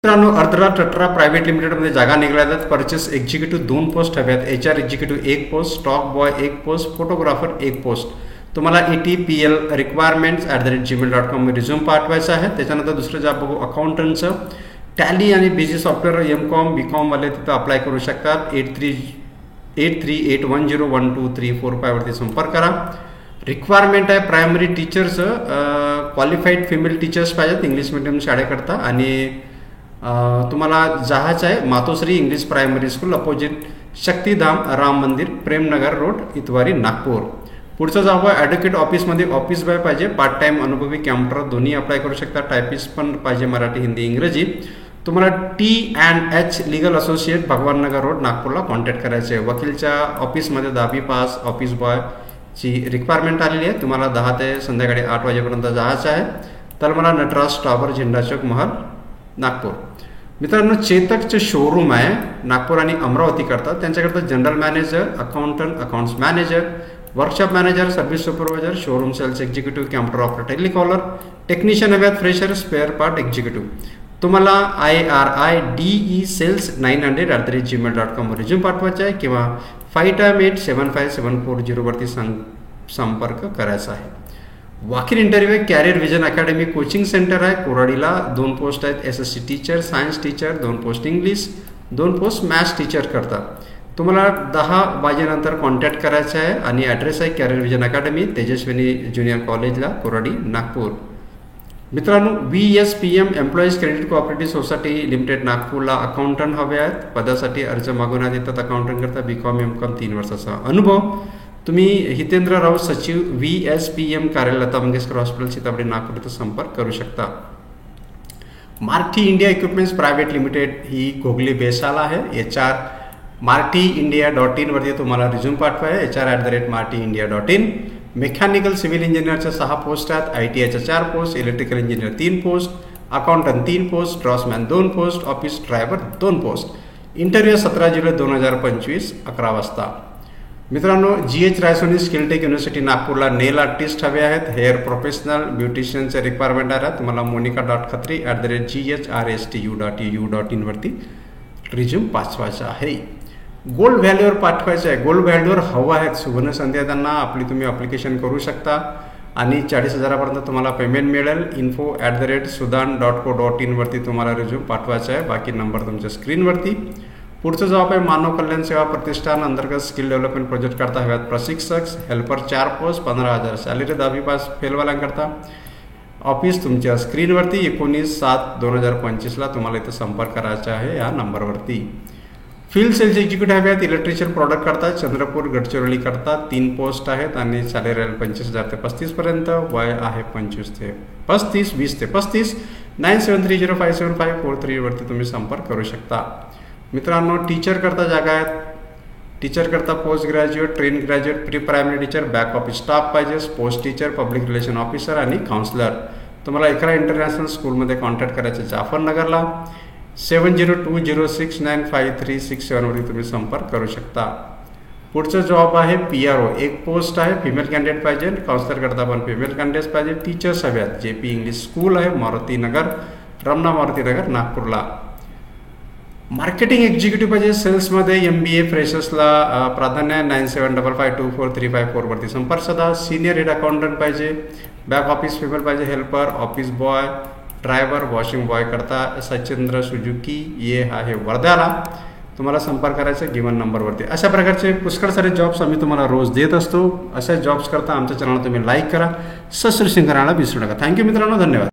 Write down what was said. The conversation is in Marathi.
मित्रांनो, अर्द्रा टट्रा प्रायव्हेट लिमिटेडमध्ये जागा निघाल्या आहेत. परचेस एक्झिक्युटिव्ह 2 पोस्ट हव्यात, HR executive 1 post, stock boy 1 post, photographer 1 post. तुम्हाला ETPL requirements@gmail.com रिझ्यूम पाठवायचा आहे. त्याच्यानंतर दुसरं जॉब बघू अकाउंटंटचं. टॅली आणि BG सॉफ्टवेअर MCOM BCOM वाले तिथं अप्लाय करू शकतात. 8381012345 वरती संपर्क करा. रिक्वायरमेंट आहे प्रायमरी टीचरचं, क्वालिफाईड फिमेल टीचर्स पाहिजेत इंग्लिश मिडियम शाळेकरता. आणि तुम्हाला जहाज आहे Matoshri English primary school opposite Shaktidham Ram Mandir Premnagar road Itwari Nagpur. पुढचं जॉब आहे ॲडव्होकेट ऑफिसमध्ये ऑफिस बॉय पाहिजे. पार्ट टाइम अनुभवी कॅम्प्युटर दोन्ही अप्लाय करू शकता. टायपिस्ट पण पाहिजे मराठी हिंदी इंग्रजी. तुम्हाला T&H legal associate Bhagwannagar road नागपूरला कॉन्टॅक्ट करायचे आहे. वकीलच्या ऑफिसमध्ये 10वी पास ऑफिस बॉयची रिक्वायरमेंट आलेली आहे. तुम्हाला 10 ते संध्याकाळी 8 वाजेपर्यंत जायचं आहे. तर मला नटराज टॉवर झेंडा चौक महल नागपूर. मित्रांनो, चेतकचे शोरूम आहे नागपूर आणि अमरावती करतात. त्यांच्याकरता general manager, accountant, accounts manager, workshop manager, service supervisor, showroom sales executive, computer operator, telecaller, technician हव्यात, फ्रेशर, स्पेअर पार्ट एक्झिक्युटिव्ह. तुम्हाला IRIDE sales900@gmail.com रिझ्यूम पाठवायचा आहे किंवा 5287574 वरती संपर्क करायचा आहे. वाकीर interview career vision academy coaching centre आहे कोराडीला. 2 पोस्ट आहेत SSC teacher, science teacher, 2 post English, 2 post maths teacher करतात. तुम्हाला 10 वाजेनंतर कॉन्टॅक्ट करायचा आहे. आणि ॲड्रेस आहे career vision academy Tejaswini junior कॉलेजला कोराडी नागपूर. मित्रांनो, VSPM employees credit cooperative society limited नागपूरला अकाउंटंट हवे आहेत. पदासाठी अर्ज मागवण्यात येतात. अकाउंटंट करता BCOM MCOM 3 वर्षाचा अनुभव. तुम्ही हितेंद्र राव सचिव VSPM कार्यालय लता मंगेशकर हॉस्पिटल सीताबर्डी नागपूर इथं संपर्क करू शकता. Marty India equipments private limited ही घोगली बेसाला आहे. HR martyindia.in वरती तुम्हाला रिझ्यूम पाठवाय. HR@martyindia.in. मेकॅनिकल सिव्हिल इंजिनियरच्या 6 पोस्ट आहेत. ITIच्या 4 post, electrical engineer 3 post, accountant 3 post, draughtsman 2 post, office driver 2 post. Interview 17 जुलै 2025 11 वाजता. मित्रांनो, GH रायसोनी स्किलटेक युनिव्हर्सिटी नागपूरला नेल आर्टिस्ट हवे आहेत. हेअर प्रोफेशनल ब्युटिशियनचे रिक्वायरमेंट आहेत. तुम्हाला monica.khatri@ghrstu.edu.in वरती रिझ्यूम पाठवायचा आहे. गोल्ड व्हॅल्यूवर पाठवायचं आहे. गोल्ड व्हॅल्यूवर हवं आहेत. सुवर्ण संधी त्यांना तुम्ही अप्लिकेशन करू शकता. आणि 40,000पर्यंत तुम्हाला पेमेंट मिळेल. info@sudan.co.in वरती तुम्हाला रिझ्यूम पाठवायचा आहे. बाकी नंबर तुमच्या स्क्रीनवरती. पुढचं जॉब आहे मानव कल्याण सेवा प्रतिष्ठान अंतर्गत स्किल डेव्हलपमेंट प्रोजेक्ट करता हव्यात प्रशिक्षक. Helper 4 post, 15,000 salary. 10वी पास फेलवाल्यांकरता. ऑफिस तुमच्या स्क्रीनवरती. 19/7/2025ला तुम्हाला इथं संपर्क करायचा आहे या नंबरवरती. फील्ड सेल्स एक्झिक्युटिव्ह हव्यात. इलेक्ट्रिशियन प्रॉडक्ट करतात. चंद्रपूर गडचिरोली करतात. 3 पोस्ट आहेत. आणि सॅलरी आहे 25,000 ते 35पर्यंत. वय आहे 25 ते 35, 20 ते 35. 97305754 वरती तुम्ही संपर्क करू शकता. मित्रांनो, टीचर करता जागा आहेत. टीचर करता post graduate, train graduate, pre primary teacher, back office staff पाहिजे, sports teacher, public relation officer आणि काउन्सिलर. तुम्हाला इकरा इंटरनॅशनल स्कूलमध्ये कॉन्टॅक्ट करायचे जाफरनगरला. 7022069537 वरती तुम्ही संपर्क करू शकता. पुढचं जॉब आहे PRO. 1 पोस्ट आहे. फिमेल कॅन्डिडेट पाहिजे. काउन्सिलर करता पण फिमेल कॅन्डिडेट पाहिजे. टीचर्स हव्यात. JP इंग्लिश स्कूल आहे मारुतीनगर, रमणा मारुतीनगर नागपूरला. मार्केटिंग एक्झिक्युटिव्ह पाहिजे. सेल्समध्ये MBA फ्रेशर्सला प्राधान्य. 9755243554 वरती संपर्क साधा. सिनियर हेड अकाउंटंट पाहिजे. बॅक ऑफिस फिमेल पाहिजे. Helper, office boy, driver, washing boy करता सचिंद्र सुजुकी ये आहे वर्ध्याला. तुम्हाला संपर्क करायचा गिवन नंबरवरती. अशा प्रकारचे पुष्कळ सारे जॉब्स आम्ही तुम्हाला रोज देत असतो. अशा जॉब्स करता आमच्या चॅनलला तुम्ही लाईक करा, सबस्क्रिप्शन करायला विसरू नका. थँक्यू मित्रांनो, धन्यवाद.